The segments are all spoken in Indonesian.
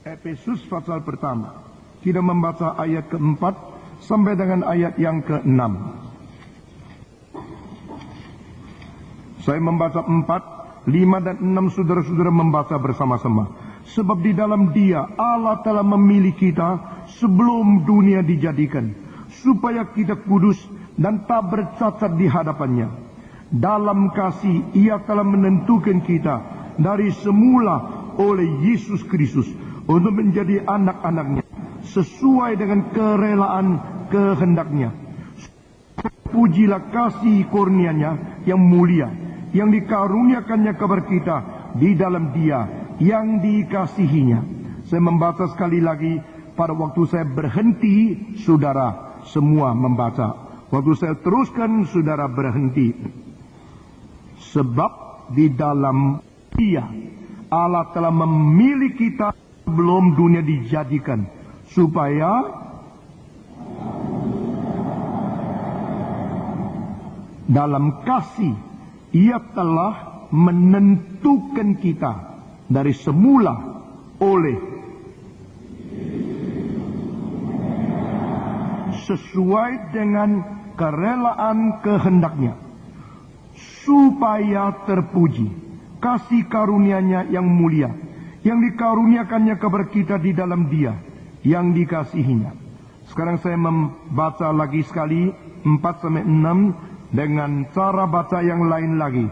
Efesus pasal pertama. Kita membaca ayat keempat sampai dengan ayat yang keenam. Saya membaca 4, 5 dan 6, saudara-saudara membaca bersama-sama. Sebab di dalam Dia Allah telah memilih kita sebelum dunia dijadikan, supaya kita kudus dan tak bercacat di hadapannya. Dalam kasih Ia telah menentukan kita dari semula oleh Yesus Kristus untuk menjadi anak-anaknya, sesuai dengan kerelaan kehendaknya. Pujilah kasih kurnia-Nya yang mulia, yang dikaruniakannya kepada kita di dalam Dia yang dikasihinya. Saya membaca sekali lagi. Pada waktu saya berhenti, saudara semua membaca. Waktu saya teruskan, saudara berhenti. Sebab di dalam Dia Allah telah memilih kita sebelum dunia dijadikan, supaya dalam kasih Ia telah menentukan kita dari semula oleh sesuai dengan kerelaan kehendaknya, supaya terpuji kasih karunia-Nya yang mulia, yang dikaruniakannya kepada kita di dalam Dia yang dikasihinya. Sekarang saya membaca lagi sekali 4-6 dengan cara baca yang lain lagi.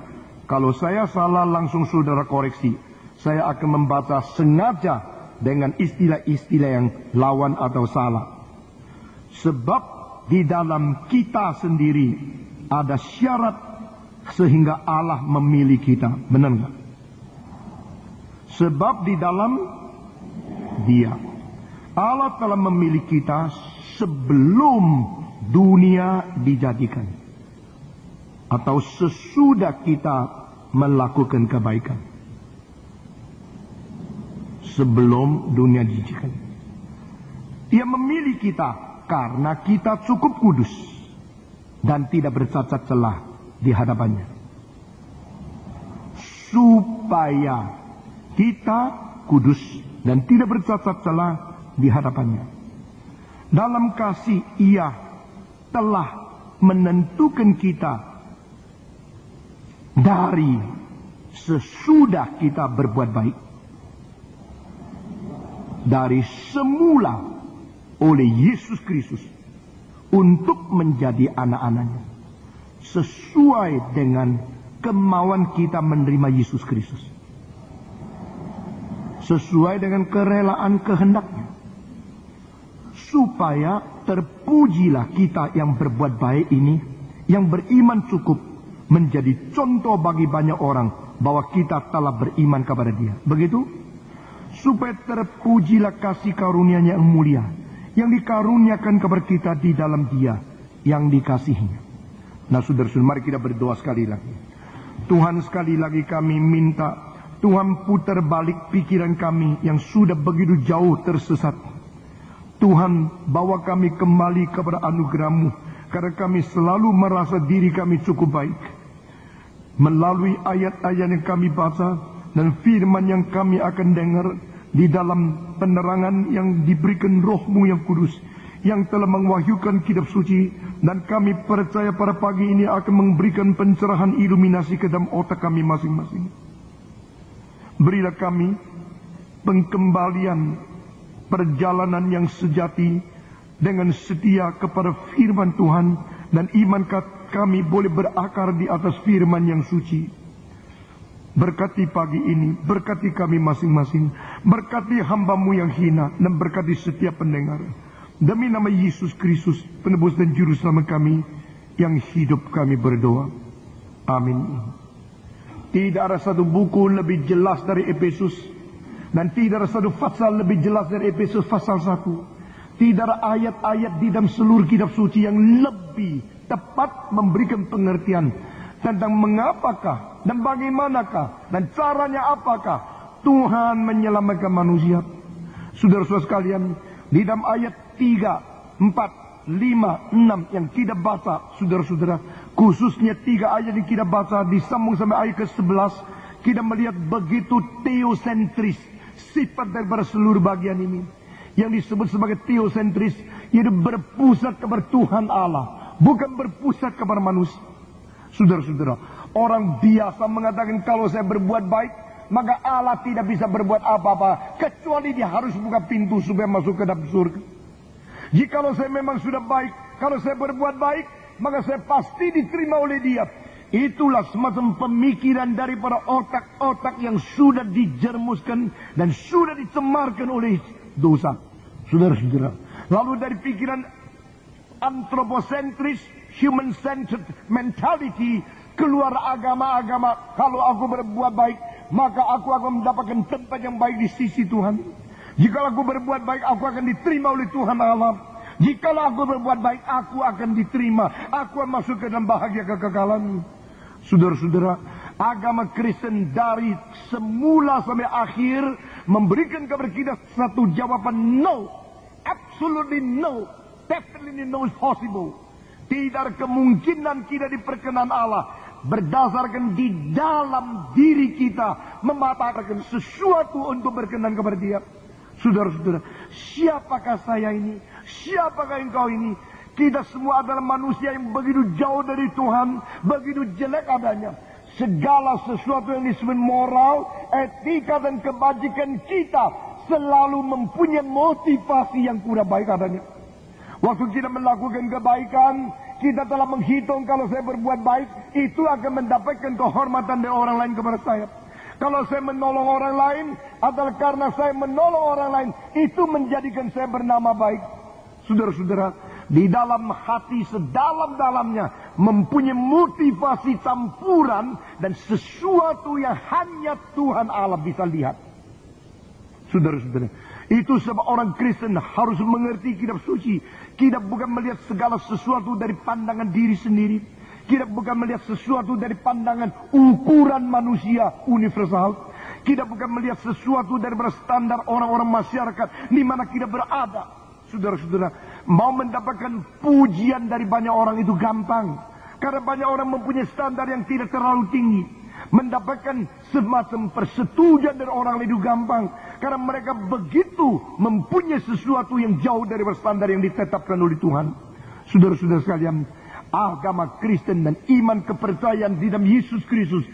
Kalau saya salah, langsung saudara koreksi. Saya akan membaca sengaja dengan istilah-istilah yang lawan atau salah. Sebab di dalam kita sendiri ada syarat sehingga Allah memilih kita. Benar nggak? Sebab di dalam Dia Allah telah memilih kita sebelum dunia dijadikan, atau sesudah kita melakukan kebaikan. Sebelum dunia dijadikan, Dia memilih kita karena kita cukup kudus dan tidak bercacat celah di hadapannya, supaya kita kudus dan tidak bercacat celah di hadapannya. Dalam kasih Ia telah menentukan kita dari sesudah kita berbuat baik, dari semula oleh Yesus Kristus untuk menjadi anak-anaknya, sesuai dengan kemauan kita menerima Yesus Kristus, sesuai dengan kerelaan kehendaknya, supaya terpujilah kita yang berbuat baik ini, yang beriman cukup menjadi contoh bagi banyak orang bahwa kita telah beriman kepada Dia. Begitu? Supaya terpujilah kasih karunia-Nya yang mulia, yang dikaruniakan kepada kita di dalam Dia yang dikasihinya. Nah, saudara-saudara, mari kita berdoa sekali lagi. Tuhan, sekali lagi kami minta Tuhan putar balik pikiran kami yang sudah begitu jauh tersesat. Tuhan, bawa kami kembali kepada anugerah-Mu, karena kami selalu merasa diri kami cukup baik. Melalui ayat-ayat yang kami baca dan firman yang kami akan dengar di dalam penerangan yang diberikan Roh-Mu yang kudus, yang telah mewahyukan kitab suci, dan kami percaya pada pagi ini akan memberikan pencerahan iluminasi ke dalam otak kami masing-masing. Berilah kami pengkembalian perjalanan yang sejati dengan setia kepada firman Tuhan, dan iman kami boleh berakar di atas firman yang suci. Berkati pagi ini, berkati kami masing-masing, berkati hamba-Mu yang hina, dan berkati setiap pendengar. Demi nama Yesus Kristus, penebus dan juru selamat kami yang hidup, kami berdoa. Amin. Tidak ada satu buku lebih jelas dari Efesus, dan tidak ada satu pasal lebih jelas dari Efesus pasal 1. Tidak ada ayat-ayat di dalam seluruh kitab suci yang lebih tepat memberikan pengertian tentang mengapakah dan bagaimanakah dan caranya apakah Tuhan menyelamatkan manusia. Saudara-saudara sekalian, di dalam ayat 3, 4, 5, 6 yang kita baca, saudara-saudara, khususnya 3 ayat yang kita baca disambung sampai ayat ke-11, kita melihat begitu teosentris, sifat daripada seluruh bagian ini yang disebut sebagai teosentris, yaitu berpusat kepada Tuhan Allah, bukan berpusat kepada manusia. Saudara-saudara, orang biasa mengatakan kalau saya berbuat baik, maka Allah tidak bisa berbuat apa-apa, kecuali dia harus buka pintu supaya masuk ke dalam surga. Jikalau saya memang sudah baik, kalau saya berbuat baik, maka saya pasti diterima oleh dia. Itulah semacam pemikiran daripada otak-otak yang sudah dijermuskan dan sudah dicemarkan oleh dosa. Saudara-saudara, lalu dari pikiran anthropocentris, human-centered mentality, keluar agama-agama, kalau aku berbuat baik, maka aku akan mendapatkan tempat yang baik di sisi Tuhan. Jika aku berbuat baik, aku akan diterima oleh Tuhan Allah. Jikalau aku berbuat baik, aku akan diterima. Aku akan masuk ke dalam bahagia kekekalan. Saudara-saudara, agama Kristen dari semula sampai akhir memberikan kepada kita satu jawaban no. Absolutely no. Definitely no is possible. Tidak ada kemungkinan kita diperkenan Allah. Berdasarkan di dalam diri kita mematakan sesuatu untuk berkenan kepada dia. Saudara-saudara, siapakah saya ini? Siapakah engkau ini? Kita semua adalah manusia yang begitu jauh dari Tuhan, begitu jelek adanya. Segala sesuatu yang disebut moral, etika dan kebajikan kita selalu mempunyai motivasi yang kurang baik adanya. Waktu kita melakukan kebaikan, kita telah menghitung kalau saya berbuat baik, itu akan mendapatkan kehormatan dari orang lain kepada saya. Kalau saya menolong orang lain, adalah karena saya menolong orang lain, itu menjadikan saya bernama baik. Saudara-saudara, di dalam hati sedalam-dalamnya mempunyai motivasi campuran dan sesuatu yang hanya Tuhan Allah bisa lihat. Saudara-saudara, itu sebab orang Kristen harus mengerti kitab suci. Kita bukan melihat segala sesuatu dari pandangan diri sendiri. Kita bukan melihat sesuatu dari pandangan ukuran manusia universal. Kita bukan melihat sesuatu dari standar orang-orang masyarakat di mana kita berada. Saudara-saudara, mau mendapatkan pujian dari banyak orang itu gampang. Karena banyak orang mempunyai standar yang tidak terlalu tinggi. Mendapatkan semacam persetujuan dari orang itu gampang. Karena mereka begitu mempunyai sesuatu yang jauh dari standar yang ditetapkan oleh Tuhan. Saudara-saudara sekalian, agama Kristen dan iman kepercayaan di dalam Yesus Kristus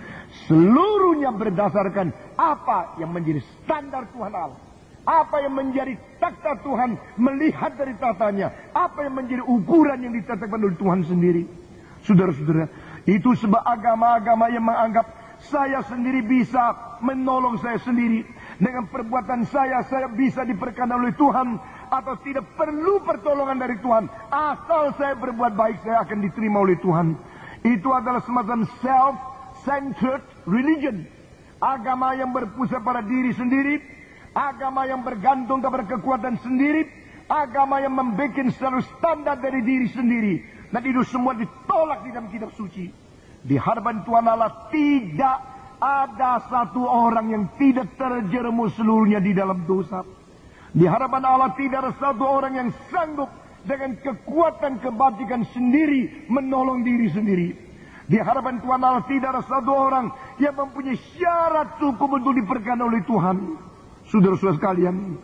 seluruhnya berdasarkan apa yang menjadi standar Tuhan Allah. Apa yang menjadi takhta Tuhan melihat dari tatanya. Apa yang menjadi ukuran yang ditetapkan oleh Tuhan sendiri. Saudara-saudara, itu sebab agama-agama yang menganggap saya sendiri bisa menolong saya sendiri. Dengan perbuatan saya bisa diperkenan oleh Tuhan. Atau tidak perlu pertolongan dari Tuhan. Asal saya berbuat baik, saya akan diterima oleh Tuhan. Itu adalah semacam self-centered religion. Agama yang berpusat pada diri sendiri. Agama yang bergantung kepada kekuatan sendiri. Agama yang membuat selalu standar dari diri sendiri. Dan itu semua ditolak di dalam kitab suci. Di hadapan Tuhan Allah tidak ada satu orang yang tidak terjerumus seluruhnya di dalam dosa. Di hadapan Allah tidak ada satu orang yang sanggup dengan kekuatan kebajikan sendiri menolong diri sendiri. Di hadapan Tuhan Allah tidak ada satu orang yang mempunyai syarat cukup untuk diperkenan oleh Tuhan. Saudara-saudara sekalian,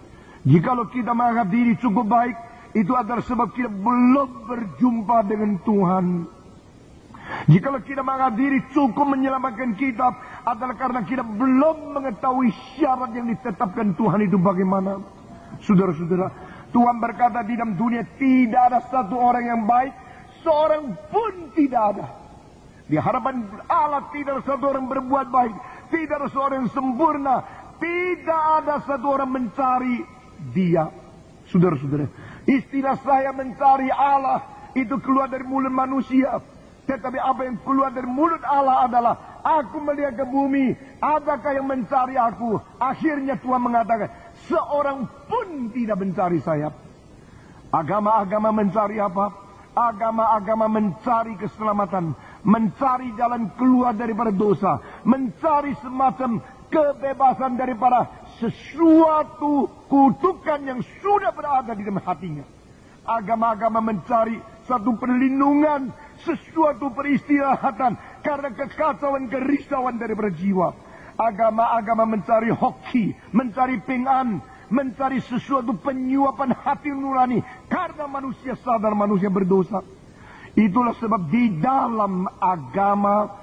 jikalau kita menganggap diri cukup baik, itu adalah sebab kita belum berjumpa dengan Tuhan. Jikalau kita menganggap diri cukup menyelamatkan kita, adalah karena kita belum mengetahui syarat yang ditetapkan Tuhan itu bagaimana. Saudara-saudara, Tuhan berkata di dalam dunia tidak ada satu orang yang baik, seorang pun tidak ada. Di hadapan Allah tidak ada satu orang berbuat baik, tidak ada seorang yang sempurna, tidak ada satu orang mencari Dia. Saudara-saudara, istilah saya mencari Allah itu keluar dari mulut manusia. Tetapi apa yang keluar dari mulut Allah adalah, aku melihat ke bumi, adakah yang mencari aku? Akhirnya Tuhan mengatakan, seorang pun tidak mencari saya. Agama-agama mencari apa? Agama-agama mencari keselamatan, mencari jalan keluar daripada dosa, mencari semacam kebebasan daripada sesuatu kutukan yang sudah berada di dalam hatinya. Agama-agama mencari satu perlindungan, sesuatu peristirahatan karena kekacauan, kerisauan daripada jiwa. Agama-agama mencari hoki, mencari ping'an, mencari sesuatu penyuapan hati nurani. Karena manusia sadar manusia berdosa. Itulah sebab di dalam agama